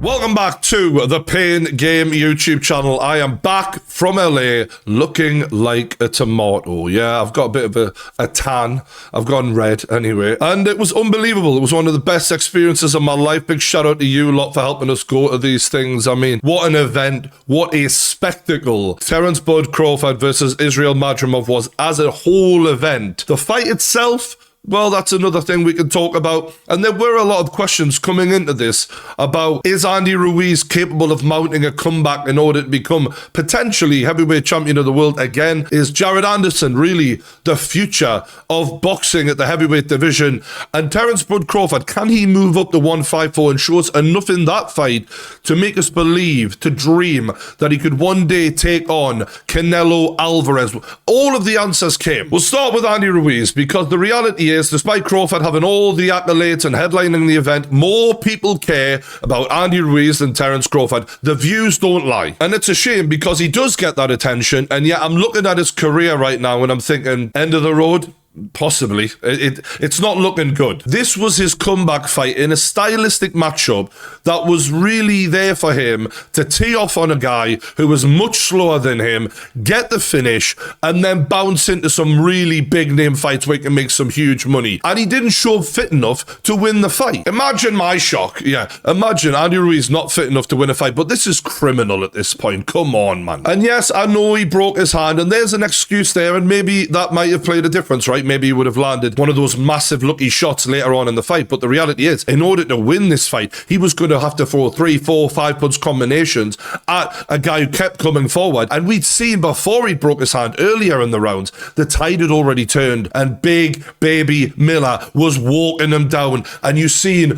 Welcome back to the Pain Game YouTube channel. I am back from LA looking like a tomato. Yeah, I've got a bit of a tan. I've gone red anyway. And it was unbelievable. It was one of the best experiences of my life. Big shout out to you lot for helping us go to these things. I mean, what an event. What a spectacle. Terence Crawford versus Israel Madrimov was as a whole event. The fight itself, well, that's another thing we can talk about. And there were a lot of questions coming into this about, is Andy Ruiz capable of mounting a comeback in order to become potentially heavyweight champion of the world again? Is Jared Anderson really the future of boxing at the heavyweight division? And Terence Crawford, can he move up to 154 and show us enough in that fight to make us believe, to dream that he could one day take on Canelo Alvarez? All of the answers came. We'll start with Andy Ruiz, because the reality is, despite Crawford having all the accolades and headlining the event, more people care about Andy Ruiz than Terence Crawford. The views don't lie. And it's a shame, because he does get that attention, and yet I'm looking at his career right now and I'm thinking, end of the road? Possibly. It's not looking good. This was his comeback fight in a stylistic matchup that was really there for him to tee off on a guy who was much slower than him, get the finish, and then bounce into some really big name fights where he can make some huge money. And he didn't show fit enough to win the fight. Imagine my shock. Yeah, imagine Andy Ruiz not fit enough to win a fight, but this is criminal at this point. Come on, man. And yes, I know he broke his hand, and there's an excuse there, and maybe that might have played a difference, right? Maybe he would have landed one of those massive lucky shots later on in the fight. But the reality is, in order to win this fight, he was going to have to throw 3, 4, 5 punch combinations at a guy who kept coming forward. And we'd seen before he broke his hand earlier in the rounds, the tide had already turned and Big Baby Miller was walking him down. And you seen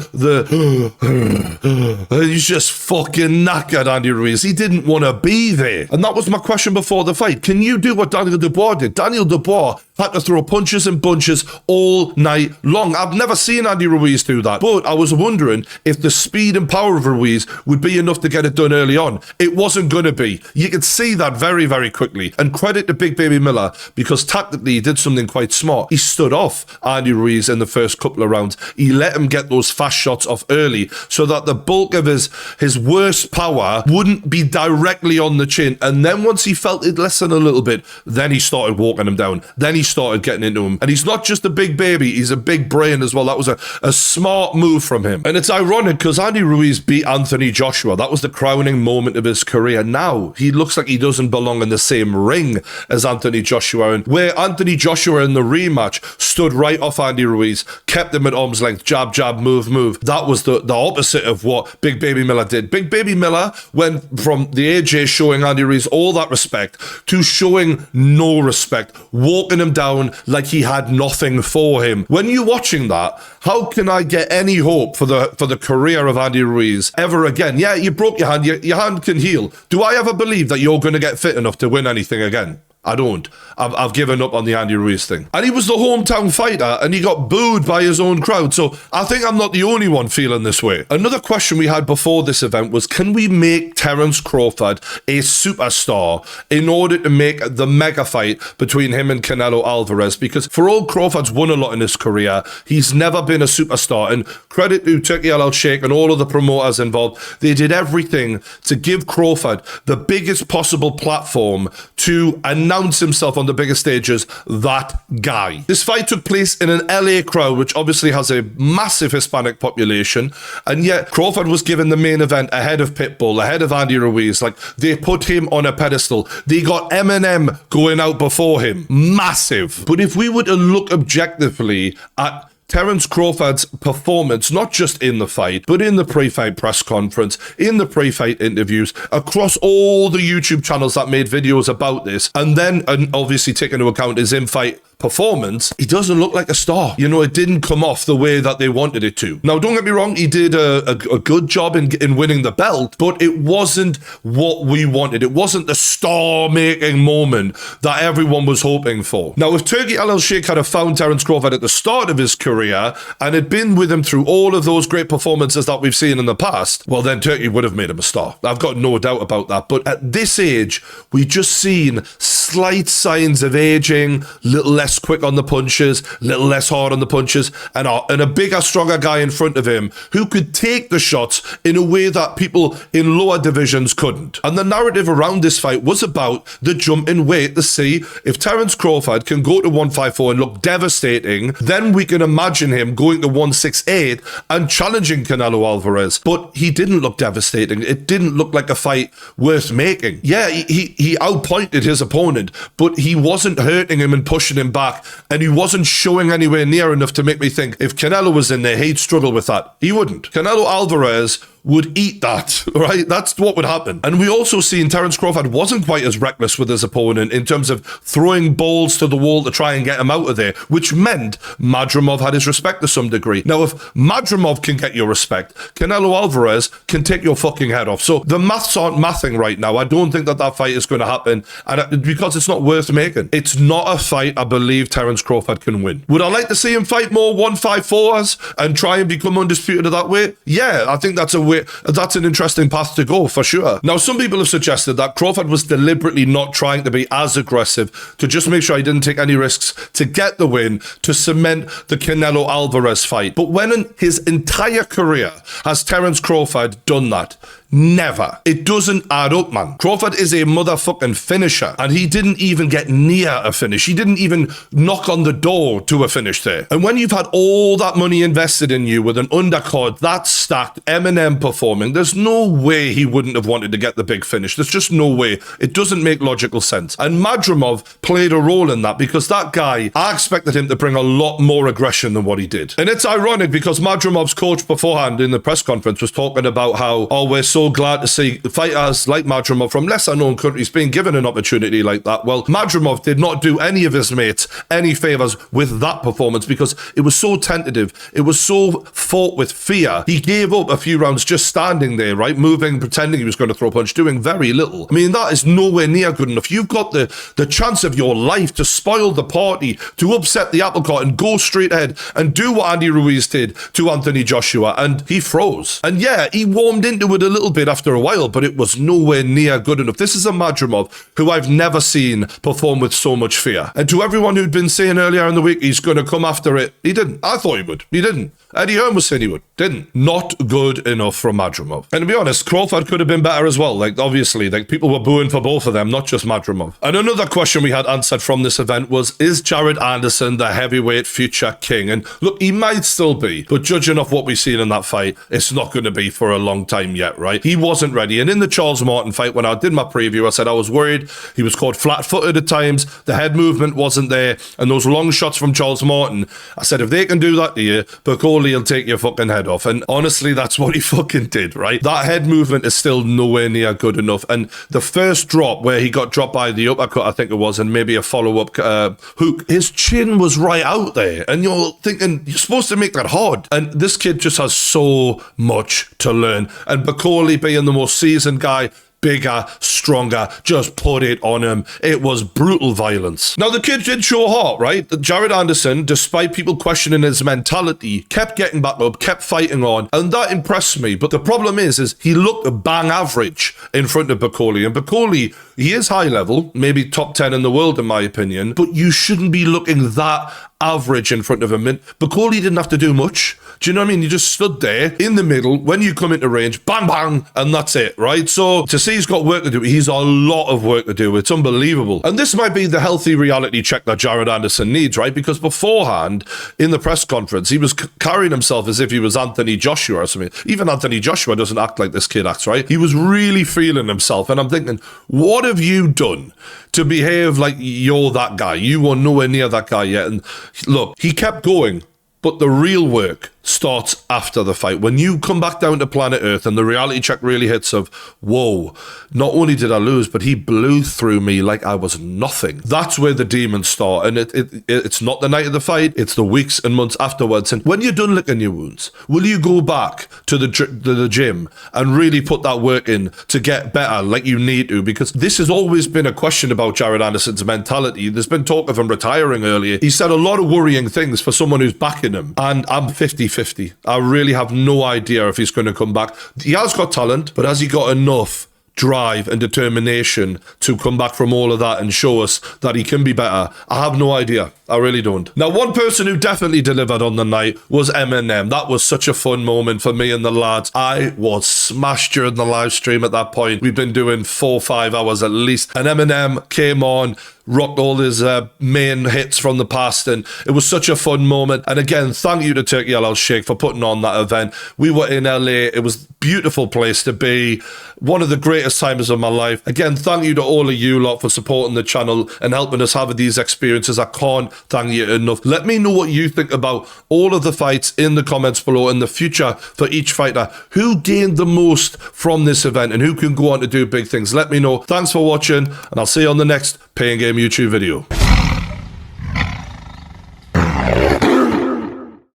he's just fucking knackered, Andy Ruiz. He didn't want to be there. And that was my question before the fight. Can you do what Daniel Dubois did? Daniel Dubois had to throw punches and bunches all night long. I've never seen Andy Ruiz do that. But I was wondering if the speed and power of Ruiz would be enough to get it done early on. It wasn't going to be. You could see that very, very quickly. And credit to Big Baby Miller, because tactically he did something quite smart. He stood off Andy Ruiz in the first couple of rounds. He let him get those fast shots off early so that the bulk of his worst power wouldn't be directly on the chin. And then once he felt it lessen a little bit, then he started walking him down. Then he started getting into him. And he's not just a big baby, he's a big brain as well. That was a smart move from him. And it's ironic because Andy Ruiz beat Anthony Joshua. That was the crowning moment of his career. Now he looks like he doesn't belong in the same ring as Anthony Joshua. And where Anthony Joshua in the rematch stood right off Andy Ruiz, kept him at arm's length, jab, jab, move, move. That was the opposite of what Big Baby Miller did. Big Baby Miller went from the AJ showing Andy Ruiz all that respect to showing no respect, walking him down like he had nothing for him. When you're watching that, how can I get any hope for the career of Andy Ruiz ever again? Yeah, you broke your hand. Your hand can heal. Do I ever believe that you're going to get fit enough to win anything again? I don't. I've given up on the Andy Ruiz thing. And he was the hometown fighter, and he got booed by his own crowd. So I think I'm not the only one feeling this way. Another question we had before this event was, can we make Terence Crawford a superstar in order to make the mega fight between him and Canelo Alvarez? Because for all Crawford's won a lot in his career, he's never been a superstar. And credit to Turkey LL Sheikh and all of the promoters involved. They did everything to give Crawford the biggest possible platform to announce himself on the biggest stages, that guy. This fight took place in an LA crowd, which obviously has a massive Hispanic population, and yet Crawford was given the main event ahead of Pitbull, ahead of Andy Ruiz. Like, they put him on a pedestal. They got Eminem going out before him. Massive. But if we were to look objectively at Terence Crawford's performance, not just in the fight, but in the pre-fight press conference, in the pre-fight interviews, across all the YouTube channels that made videos about this, and then obviously take into account his in-fight performance, he doesn't look like a star. You know, it didn't come off the way that they wanted it to. Now, don't get me wrong, he did a good job in winning the belt, but it wasn't what we wanted. It wasn't the star-making moment that everyone was hoping for. Now, if Turkey LL Sheikh had found Terence Crawford at the start of his career and had been with him through all of those great performances that we've seen in the past, well, then Turkey would have made him a star. I've got no doubt about that. But at this age, we just seen slight signs of aging, little less quick on the punches, a little less hard on the punches, and a bigger, stronger guy in front of him who could take the shots in a way that people in lower divisions couldn't. And the narrative around this fight was about the jump in weight to see if Terence Crawford can go to 154 and look devastating, then we can imagine him going to 168 and challenging Canelo Alvarez. But he didn't look devastating. It didn't look like a fight worth making. Yeah, he outpointed his opponent, but he wasn't hurting him and pushing him back, and he wasn't showing anywhere near enough to make me think if Canelo was in there, he'd struggle with that. He wouldn't. Canelo Alvarez would eat that, right? That's what would happen. And we also seen Terence Crawford wasn't quite as reckless with his opponent in terms of throwing balls to the wall to try and get him out of there, which meant Madrimov had his respect to some degree. Now, if Madrimov can get your respect, Canelo Alvarez can take your fucking head off. So the maths aren't mathing right now. I don't think that fight is going to happen, and because it's not worth making. It's not a fight I believe Terence Crawford can win. Would I like to see him fight more 154s and try and become undisputed that way? Yeah, I think that's an interesting path to go for sure. Now, some people have suggested that Crawford was deliberately not trying to be as aggressive to just make sure he didn't take any risks to get the win, to cement the Canelo Alvarez fight. But when in his entire career has Terence Crawford done that? Never. It doesn't add up, man. Crawford is a motherfucking finisher, and he didn't even get near a finish. He didn't even knock on the door to a finish there. And when you've had all that money invested in you with an undercard that stacked, Eminem performing, there's no way he wouldn't have wanted to get the big finish. There's just no way. It doesn't make logical sense. And Madrimov played a role in that because that guy, I expected him to bring a lot more aggression than what he did. And it's ironic because Madrimov's coach beforehand in the press conference was talking about how, oh, we're so glad to see fighters like Madrimov from lesser known countries being given an opportunity like that. Well, Madrimov did not do any of his mates any favors with that performance because it was so tentative. It was so fought with fear. He gave up a few rounds just standing there, right? Moving, pretending he was going to throw a punch, doing very little. I mean, that is nowhere near good enough. You've got the chance of your life to spoil the party, to upset the apple cart and go straight ahead and do what Andy Ruiz did to Anthony Joshua, and he froze. And yeah, he warmed into it a little bit after a while, but it was nowhere near good enough. This is a Madrimov who I've never seen perform with so much fear. And to everyone who'd been saying earlier in the week he's going to come after it, he didn't. I thought he would. He didn't. Eddie Hearn was saying he would. Didn't. Not good enough from Madrimov. And to be honest, Crawford could have been better as well. Like, obviously, like, people were booing for both of them, not just Madrimov. And another question we had answered from this event was, is Jared Anderson the heavyweight future king? And look, he might still be, but judging off what we've seen in that fight, it's not going to be for a long time yet, right? He wasn't ready. And in the Charles Martin fight, when I did my preview, I said I was worried. He was caught flat-footed at times. The head movement wasn't there. And those long shots from Charles Martin, I said, if they can do that to you, Bacoli will take your fucking head off. And honestly, that's what he fucking did, right? That head movement is still nowhere near good enough. And the first drop where he got dropped by the uppercut, I think it was, and maybe a follow-up hook, his chin was right out there. And you're thinking, you're supposed to make that hard. And this kid just has so much to learn. And Bacoli being the most seasoned guy, bigger, stronger, just put it on him. It was brutal violence. Now, the kid did show heart, right? Jared Anderson, despite people questioning his mentality, kept getting back up, kept fighting on, and that impressed me. But the problem is he looked bang average in front of Bacoli. And Bacoli, he is high level, maybe top 10 in the world, in my opinion, but you shouldn't be looking that average in front of him. And Bacoli didn't have to do much. Do you know what I mean? He just stood there in the middle. When you come into range, bang, bang, and that's it, right? So to see he's got work to do, he's a lot of work to do. It's unbelievable. And this might be the healthy reality check that Jared Anderson needs, right? Because beforehand, in the press conference, he was carrying himself as if he was Anthony Joshua or something. Even Anthony Joshua doesn't act like this kid acts, right? He was really feeling himself. And I'm thinking, what have you done to behave like you're that guy? You were nowhere near that guy yet. And look, he kept going, but the real work starts after the fight. When you come back down to planet Earth and the reality check really hits of, whoa, not only did I lose, but he blew through me like I was nothing. That's where the demons start. And it's not the night of the fight, it's the weeks and months afterwards. And when you're done licking your wounds, will you go back to the gym and really put that work in to get better like you need to? Because this has always been a question about Jared Anderson's mentality. There's been talk of him retiring earlier. He said a lot of worrying things for someone who's backing him. And I'm 50-50. I really have no idea if he's going to come back. He has got talent, but has he got enough drive and determination to come back from all of that and show us that he can be better. I have no idea. I really don't. Now, one person who definitely delivered on the night was Eminem. That was such a fun moment for me and the lads. I was smashed during the live stream at that point. We've been doing 4 or 5 hours at least. And Eminem came on, rocked all his main hits from the past, and it was such a fun moment. And again, thank you to Turkey Halal Shake for putting on that event. We were in LA. It was a beautiful place to be. One of the greatest times of my life. Again, thank you to all of you lot for supporting the channel and helping us have these experiences. I can't thank you enough. Let me know what you think about all of the fights in the comments below and the future for each fighter. Who gained the most from this event and who can go on to do big things? Let me know. Thanks for watching, and I'll see you on the next Pain Game YouTube video.